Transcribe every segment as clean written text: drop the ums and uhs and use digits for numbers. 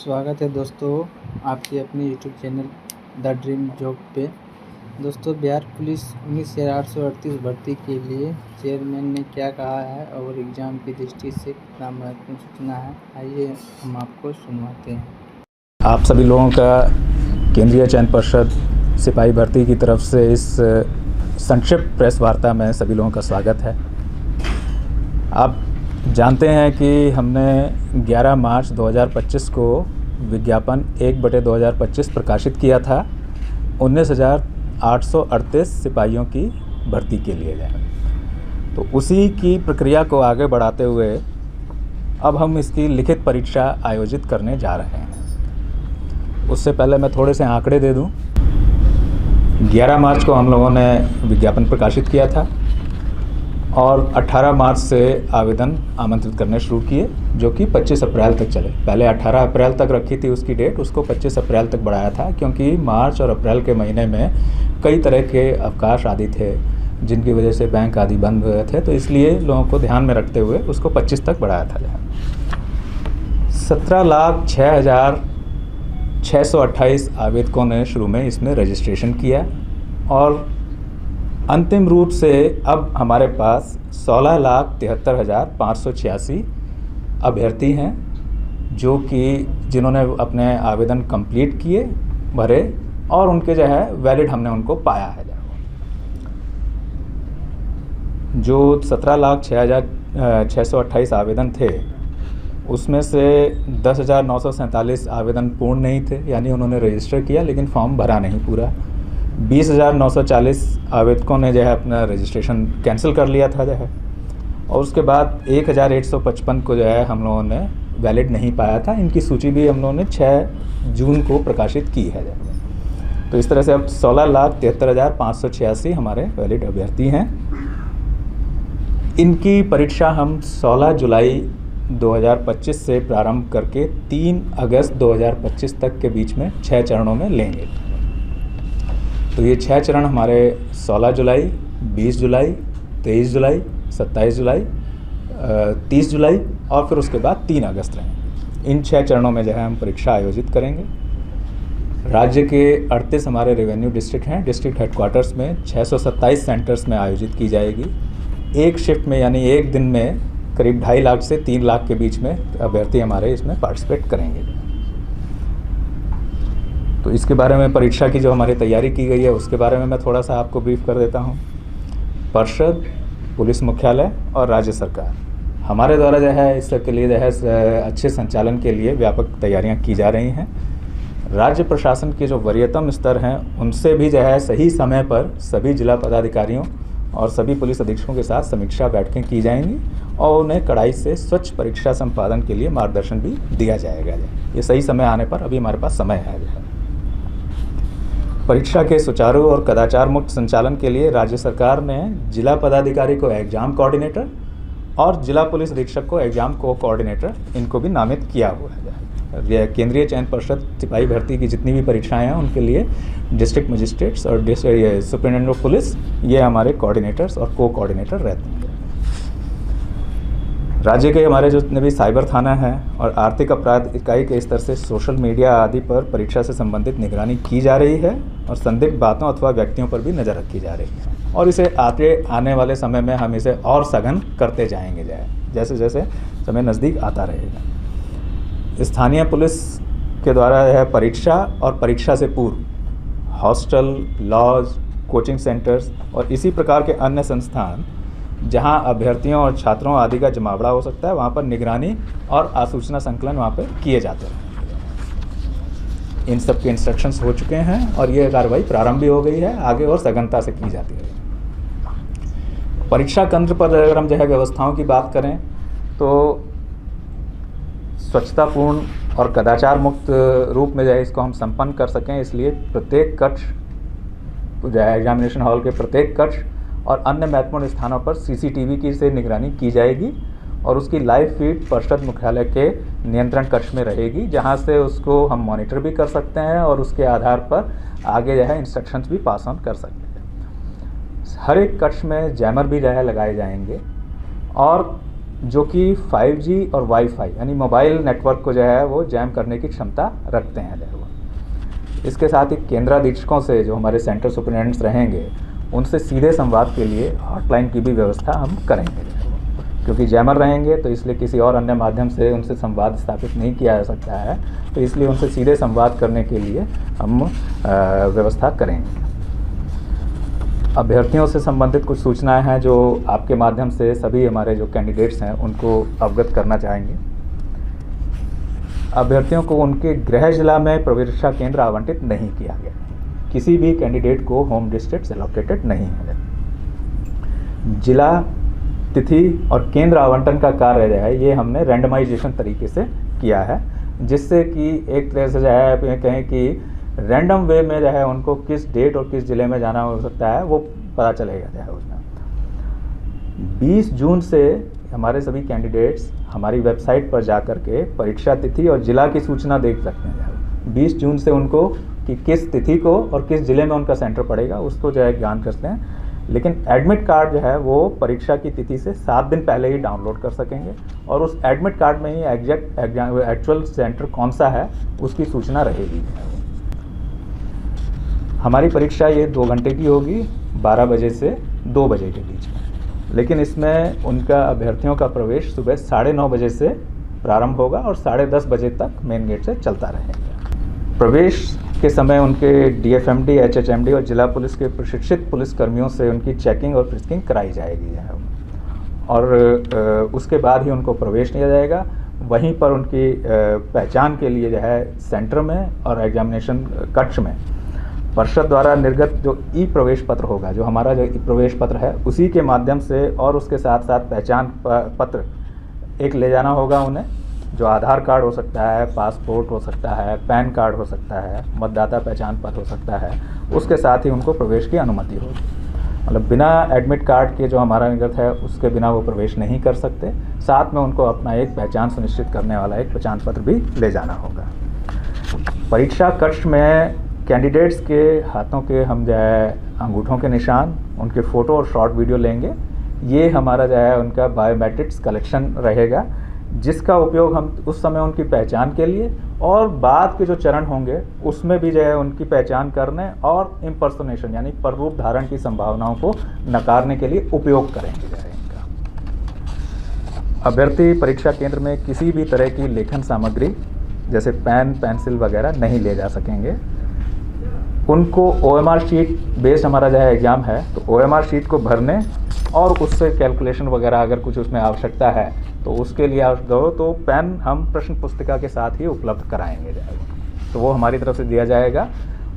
स्वागत है दोस्तों आपकी अपनी YouTube channel the dream job पे। दोस्तों, बिहार पुलिस 19,838 भर्ती के लिए चेयरमैन ने क्या कहा है और एग्ज़ाम की दृष्टि से कितना महत्वपूर्ण सूचना है, आइए हम आपको सुनवाते हैं। आप सभी लोगों का केंद्रीय चयन पर्षद सिपाही भर्ती की तरफ से इस संक्षिप्त प्रेस वार्ता में सभी लोगों का स्वागत है। आप जानते हैं कि हमने 11 मार्च 2025 को विज्ञापन 1/2025 प्रकाशित किया था 19,838 सिपाहियों की भर्ती के लिए। तो उसी की प्रक्रिया को आगे बढ़ाते हुए अब हम इसकी लिखित परीक्षा आयोजित करने जा रहे हैं। उससे पहले मैं थोड़े से आंकड़े दे दूं। 11 मार्च को हम लोगों ने विज्ञापन प्रकाशित किया था और 18 मार्च से आवेदन आमंत्रित करने शुरू किए, जो कि 25 अप्रैल तक चले। पहले 18 अप्रैल तक रखी थी उसकी डेट, उसको 25 अप्रैल तक बढ़ाया था क्योंकि मार्च और अप्रैल के महीने में कई तरह के अवकाश आदि थे जिनकी वजह से बैंक आदि बंद हुए थे, तो इसलिए लोगों को ध्यान में रखते हुए उसको 25 तक बढ़ाया था। 17,06,628 आवेदकों ने शुरू में इसमें रजिस्ट्रेशन किया और अंतिम रूप से अब हमारे पास 16,73,586 अभ्यर्थी हैं जो कि जिन्होंने अपने आवेदन कंप्लीट किए, भरे और उनके जो है वैलिड हमने उनको पाया है। जो 17,06,628 आवेदन थे उसमें से 10,947 आवेदन पूर्ण नहीं थे, यानी उन्होंने रजिस्टर किया लेकिन फॉर्म भरा नहीं पूरा। 20,940 आवेदकों ने जो है अपना रजिस्ट्रेशन कैंसिल कर लिया था जो है, और उसके बाद 1,855 को जो है हम लोगों ने वैलिड नहीं पाया था। इनकी सूची भी हम लोगों ने 6 जून को प्रकाशित की है। तो इस तरह से अब 16,73,586 हमारे वैलिड अभ्यर्थी हैं। इनकी परीक्षा हम 16 जुलाई 2025 से प्रारंभ करके 3 अगस्त 2025 तक के बीच में 6 चरणों में लेंगे। तो ये 6 चरण हमारे 16 जुलाई, 20 जुलाई, 23 जुलाई, 27 जुलाई, 30 जुलाई और फिर उसके बाद 3 अगस्त रहेंगे। इन 6 चरणों में जो है हम परीक्षा आयोजित करेंगे। राज्य के 38 हमारे रेवेन्यू डिस्ट्रिक्ट हैं। डिस्ट्रिक्ट हेडक्वार्टर्स में 627 सेंटर्स में आयोजित की जाएगी। एक शिफ्ट में यानी एक दिन में करीब 2.5 लाख से 3 लाख के बीच में अभ्यर्थी हमारे इसमें पार्टिसिपेट करेंगे। तो इसके बारे में परीक्षा की जो हमारी तैयारी की गई है उसके बारे में मैं थोड़ा सा आपको ब्रीफ कर देता हूँ। पर्षद, पुलिस मुख्यालय और राज्य सरकार हमारे द्वारा जो है इसके लिए जो है अच्छे संचालन के लिए व्यापक तैयारियां की जा रही हैं। राज्य प्रशासन के जो वरीयतम स्तर हैं उनसे भी जो है सही समय पर सभी जिला पदाधिकारियों और सभी पुलिस अधीक्षकों के साथ समीक्षा बैठकें की जाएंगी और उन्हें कड़ाई से स्वच्छ परीक्षा संपादन के लिए मार्गदर्शन भी दिया जाएगा। ये सही समय आने पर अभी हमारे पास समय है। परीक्षा के सुचारू और कदाचार मुक्त संचालन के लिए राज्य सरकार ने जिला पदाधिकारी को एग्जाम कोऑर्डिनेटर और जिला पुलिस अधीक्षक को एग्जाम कोऑर्डिनेटर इनको भी नामित किया हुआ है। केंद्रीय चयन पर्षद सिपाही भर्ती की जितनी भी परीक्षाएं हैं उनके लिए डिस्ट्रिक्ट मजिस्ट्रेट्स और सुपरिटेंडेंट ऑफ पुलिस ये हमारे कोऑर्डिनेटर्स और को कोऑर्डिनेटर रहते हैं। राज्य के हमारे जितने भी साइबर थाना है और आर्थिक अपराध इकाई के स्तर से सोशल मीडिया आदि पर परीक्षा से संबंधित निगरानी की जा रही है और संदिग्ध बातों अथवा व्यक्तियों पर भी नज़र रखी जा रही है और इसे आगे आने वाले समय में हम इसे और सघन करते जाएंगे जैसे जैसे समय नज़दीक आता रहेगा। स्थानीय पुलिस के द्वारा यह परीक्षा और परीक्षा से पूर्व हॉस्टल, लॉज, कोचिंग सेंटर्स और इसी प्रकार के अन्य संस्थान जहां अभ्यर्थियों और छात्रों आदि का जमावड़ा हो सकता है वहां पर निगरानी और आसूचना संकलन वहां पर किए जाते हैं। इन सब के इंस्ट्रक्शंस हो चुके हैं और ये कार्रवाई प्रारंभ भी हो गई है, आगे और सघनता से की जाती है। परीक्षा केंद्र पर अगर हम जो है व्यवस्थाओं की बात करें तो स्वच्छतापूर्ण और कदाचार मुक्त रूप में जो है इसको हम संपन्न कर सकें, इसलिए प्रत्येक कक्ष जो है एग्जामिनेशन हॉल के प्रत्येक कक्ष और अन्य महत्वपूर्ण स्थानों पर सीसीटीवी की से निगरानी की जाएगी और उसकी लाइव फीड पर्षद मुख्यालय के नियंत्रण कक्ष में रहेगी, जहां से उसको हम मॉनिटर भी कर सकते हैं और उसके आधार पर आगे जो है इंस्ट्रक्शंस भी पास ऑन कर सकते हैं। हर एक कक्ष में जैमर भी जो है लगाए जाएंगे और जो कि 5G और वाईफाई यानी मोबाइल नेटवर्क को जो है वो जैम करने की क्षमता रखते हैं जो है वो। इसके साथ ही केंद्राधीक्षकों से जो हमारे सेंटर सुपरिटेंडेंट्स रहेंगे उनसे सीधे संवाद के लिए हॉटलाइन की भी व्यवस्था हम करेंगे, क्योंकि जैमर रहेंगे तो इसलिए किसी और अन्य माध्यम से उनसे संवाद स्थापित नहीं किया जा सकता है, तो इसलिए उनसे सीधे संवाद करने के लिए हम व्यवस्था करेंगे। अभ्यर्थियों से संबंधित कुछ सूचनाएं हैं जो आपके माध्यम से सभी हमारे जो कैंडिडेट्स हैं उनको अवगत करना चाहेंगे। अभ्यर्थियों को उनके गृह जिला में परीक्षा केंद्र आवंटित नहीं किया गया, किसी भी कैंडिडेट को होम डिस्ट्रिक्ट एलोकेटेड नहीं है। जिला, तिथि और केंद्र आवंटन का कार्य जो है ये हमने रैंडमाइजेशन तरीके से किया है, जिससे कि एक तरह से जो है आप ये कहें कि रैंडम वे में जो है उनको किस डेट और किस ज़िले में जाना हो सकता है वो पता चलेगा जो है उसमें। 20 जून से हमारे सभी कैंडिडेट्स हमारी वेबसाइट पर जा कर के परीक्षा तिथि और ज़िला की सूचना देख सकते हैं। 20 जून से उनको कि किस तिथि को और किस ज़िले में उनका सेंटर पड़ेगा उसको जो है ज्ञान करते हैं। लेकिन एडमिट कार्ड जो है वो परीक्षा की तिथि से 7 दिन पहले ही डाउनलोड कर सकेंगे और उस एडमिट कार्ड में ही एग्जैक्ट एक्चुअल सेंटर कौन सा है उसकी सूचना रहेगी। हमारी परीक्षा ये 2 घंटे की होगी, 12 बजे से 2 बजे के बीच में, लेकिन इसमें उनका अभ्यर्थियों का प्रवेश सुबह 9:30 बजे से प्रारंभ होगा और 10:30 बजे तक मेन गेट से चलता रहेगा। प्रवेश के समय उनके DFMD, HHMD और जिला पुलिस के प्रशिक्षित पुलिसकर्मियों से उनकी चेकिंग और फ्रिस्किंग कराई जाएगी और उसके बाद ही उनको प्रवेश दिया जाएगा। वहीं पर उनकी पहचान के लिए जो है सेंटर में और एग्जामिनेशन कक्ष में परिषद द्वारा निर्गत जो ई प्रवेश पत्र होगा, जो हमारा जो ई प्रवेश पत्र है उसी के माध्यम से और उसके साथ साथ पहचान पत्र एक ले जाना होगा उन्हें, जो आधार कार्ड हो सकता है, पासपोर्ट हो सकता है, पैन कार्ड हो सकता है, मतदाता पहचान पत्र हो सकता है। उसके साथ ही उनको प्रवेश की अनुमति होगी। मतलब बिना एडमिट कार्ड के जो हमारा निर्गत है उसके बिना वो प्रवेश नहीं कर सकते। साथ में उनको अपना एक पहचान सुनिश्चित करने वाला एक पहचान पत्र भी ले जाना होगा। परीक्षा कक्ष में कैंडिडेट्स के हाथों के हम जो है अंगूठों के निशान, उनके फ़ोटो और शॉर्ट वीडियो लेंगे। ये हमारा जो है उनका बायोमेट्रिक्स कलेक्शन रहेगा, जिसका उपयोग हम उस समय उनकी पहचान के लिए और बाद के जो चरण होंगे उसमें भी जो है उनकी पहचान करने और इम्पर्सोनेशन यानी प्ररूप धारण की संभावनाओं को नकारने के लिए उपयोग करेंगे जो है इनका। अभ्यर्थी परीक्षा केंद्र में किसी भी तरह की लेखन सामग्री जैसे पेन, पेंसिल वगैरह नहीं ले जा सकेंगे। उनको OMR शीट बेस्ड हमारा जो है एग्ज़ाम है, तो OMR शीट को भरने और उससे कैलकुलेशन वगैरह अगर कुछ उसमें आवश्यकता है तो उसके लिए आप दो तो पेन हम प्रश्न पुस्तिका के साथ ही उपलब्ध कराएंगे जाएगा, तो वो हमारी तरफ से दिया जाएगा।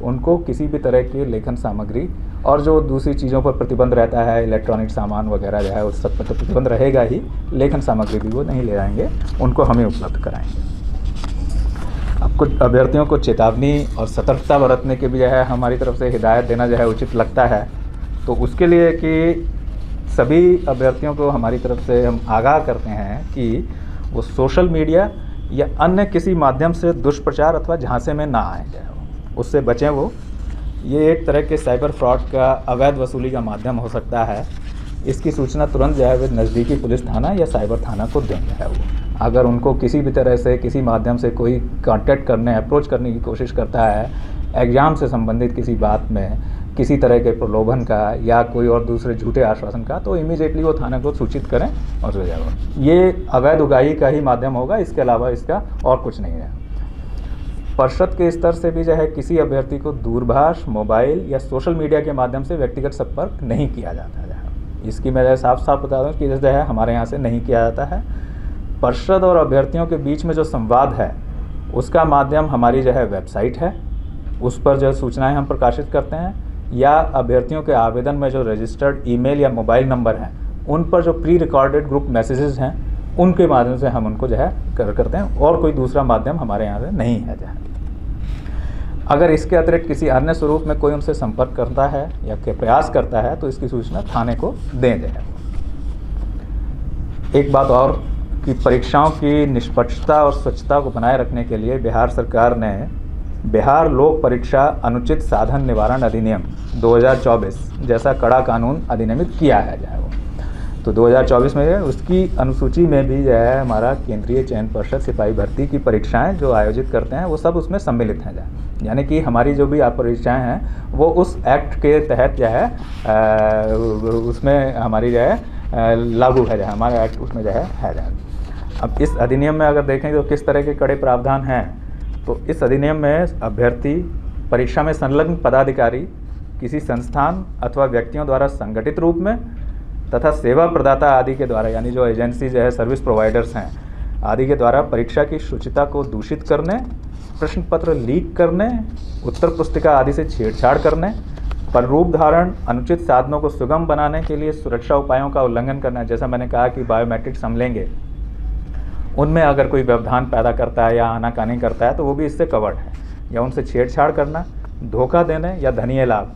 उनको किसी भी तरह की लेखन सामग्री और जो दूसरी चीज़ों पर प्रतिबंध रहता है, इलेक्ट्रॉनिक सामान वगैरह जो है उस सब पर तो प्रतिबंध रहेगा ही, लेखन सामग्री भी वो नहीं ले जाएंगे, उनको हमें उपलब्ध कराएंगे। आपको अभ्यर्थियों को चेतावनी और सतर्कता बरतने की भी जो है हमारी तरफ से हिदायत देना जो है उचित लगता है। तो उसके लिए कि सभी अभ्यर्थियों को हमारी तरफ से हम आगाह करते हैं कि वो सोशल मीडिया या अन्य किसी माध्यम से दुष्प्रचार अथवा झांसे में ना आए जाए, उससे बचें। वो ये एक तरह के साइबर फ्रॉड का अवैध वसूली का माध्यम हो सकता है। इसकी सूचना तुरंत जो है वे नज़दीकी पुलिस थाना या साइबर थाना को देंगे है वो। अगर उनको किसी भी तरह से किसी माध्यम से कोई कांटेक्ट करने, अप्रोच करने की कोशिश करता है एग्ज़ाम से संबंधित किसी बात में, किसी तरह के प्रलोभन का या कोई और दूसरे झूठे आश्वासन का, तो इमीडिएटली वो थाने को सूचित करें और हो जाएगा। ये अवैध उगाही का ही माध्यम होगा, इसके अलावा इसका और कुछ नहीं है। परिषद के स्तर से भी जो है किसी अभ्यर्थी को दूरभाष, मोबाइल या सोशल मीडिया के माध्यम से व्यक्तिगत संपर्क नहीं किया जाता है। इसकी मैं साफ साफ बता दूँ कि जो है हमारे यहाँ से नहीं किया जाता है। परिषद और अभ्यर्थियों के बीच में जो संवाद है उसका माध्यम हमारी जो है वेबसाइट है, उस पर जो सूचनाएं हम प्रकाशित करते हैं, या अभ्यर्थियों के आवेदन में जो रजिस्टर्ड ईमेल या मोबाइल नंबर हैं उन पर जो प्री रिकॉर्डेड ग्रुप मैसेजेस हैं उनके माध्यम से हम उनको जो है करते हैं, और कोई दूसरा माध्यम हमारे यहाँ से नहीं है जो है। अगर इसके अतिरिक्त किसी अन्य स्वरूप में कोई उनसे संपर्क करता है या प्रयास करता है तो इसकी सूचना थाने को दें जाए। एक बात और कि परीक्षाओं की निष्पक्षता और स्वच्छता को बनाए रखने के लिए बिहार सरकार ने बिहार लोक परीक्षा अनुचित साधन निवारण अधिनियम 2024 जैसा कड़ा कानून अधिनियमित किया है जाए वो, तो 2024 में उसकी अनुसूची में भी जो है हमारा केंद्रीय चयन पर्षद सिपाही भर्ती की परीक्षाएं जो आयोजित करते हैं वो सब उसमें सम्मिलित हैं जाए, यानी कि हमारी जो भी आप परीक्षाएं हैं वो उस एक्ट के तहत जो है उसमें हमारी जो है लागू है, हमारा एक्ट उसमें जो है जाए। अब इस अधिनियम में अगर देखें तो किस तरह के कड़े प्रावधान हैं, तो इस अधिनियम में अभ्यर्थी परीक्षा में संलग्न पदाधिकारी किसी संस्थान अथवा व्यक्तियों द्वारा संगठित रूप में तथा सेवा प्रदाता आदि के द्वारा, यानी जो एजेंसी जो है सर्विस प्रोवाइडर्स हैं आदि के द्वारा परीक्षा की शुचिता को दूषित करने, प्रश्न पत्र लीक करने, उत्तर पुस्तिका आदि से छेड़छाड़ करने, प्रारूप धारण, अनुचित साधनों को सुगम बनाने के लिए सुरक्षा उपायों का उल्लंघन करना, जैसा मैंने कहा कि बायोमेट्रिक्स हम लेंगे उनमें अगर कोई व्यवधान पैदा करता है या आनाकानी करता है तो वो भी इससे कवर्ड है, या उनसे छेड़छाड़ करना, धोखा देने या धनीय लाभ,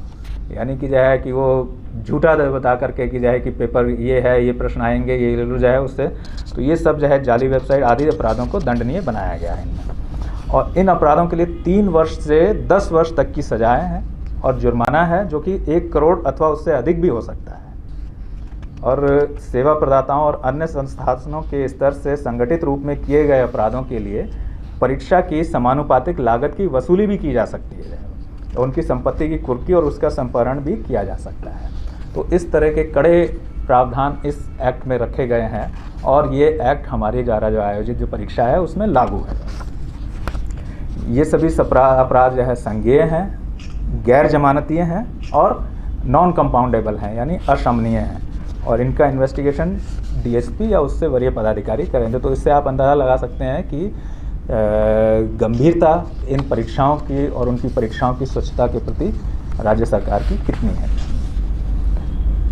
यानी कि जो है कि वो झूठा बता करके कि जो है कि पेपर ये है, ये प्रश्न आएंगे, ये ले लो जो है उससे, तो ये सब जो है जाली वेबसाइट आदि अपराधों को दंडनीय बनाया गया है इनमें। और इन अपराधों के लिए 3 वर्ष से 10 वर्ष तक की सजाएं हैं और जुर्माना है जो कि 1 करोड़ अथवा उससे अधिक भी हो सकता है। और सेवा प्रदाताओं और अन्य संस्थानों के स्तर से संगठित रूप में किए गए अपराधों के लिए परीक्षा की समानुपातिक लागत की वसूली भी की जा सकती है, तो उनकी संपत्ति की कुर्की और उसका संपहरण भी किया जा सकता है। तो इस तरह के कड़े प्रावधान इस एक्ट में रखे गए हैं और ये एक्ट हमारे द्वारा जो आयोजित जो परीक्षा है उसमें लागू है। ये सभी अपराध जो है संज्ञेय हैं, गैर जमानतीय हैं और नॉन कंपाउंडेबल हैं, यानी अशमनीय हैं, और इनका इन्वेस्टिगेशन डीएसपी या उससे वरीय पदाधिकारी करेंगे। तो इससे आप अंदाज़ा लगा सकते हैं कि गंभीरता इन परीक्षाओं की और उनकी परीक्षाओं की स्वच्छता के प्रति राज्य सरकार की कितनी है।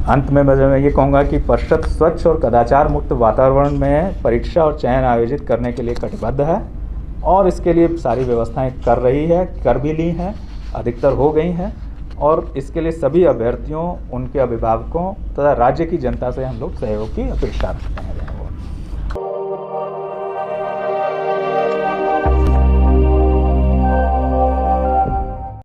अंत में मैं ये कहूँगा कि परिषद स्वच्छ और कदाचार मुक्त वातावरण में परीक्षा और चयन आयोजित करने के लिए कटिबद्ध है और इसके लिए सारी व्यवस्थाएं कर रही है, कर भी ली हैं, अधिकतर हो गई हैं, और इसके लिए सभी अभ्यर्थियों, उनके अभिभावकों तथा राज्य की जनता से हम लोग सहयोग की अपेक्षा रखते हैं।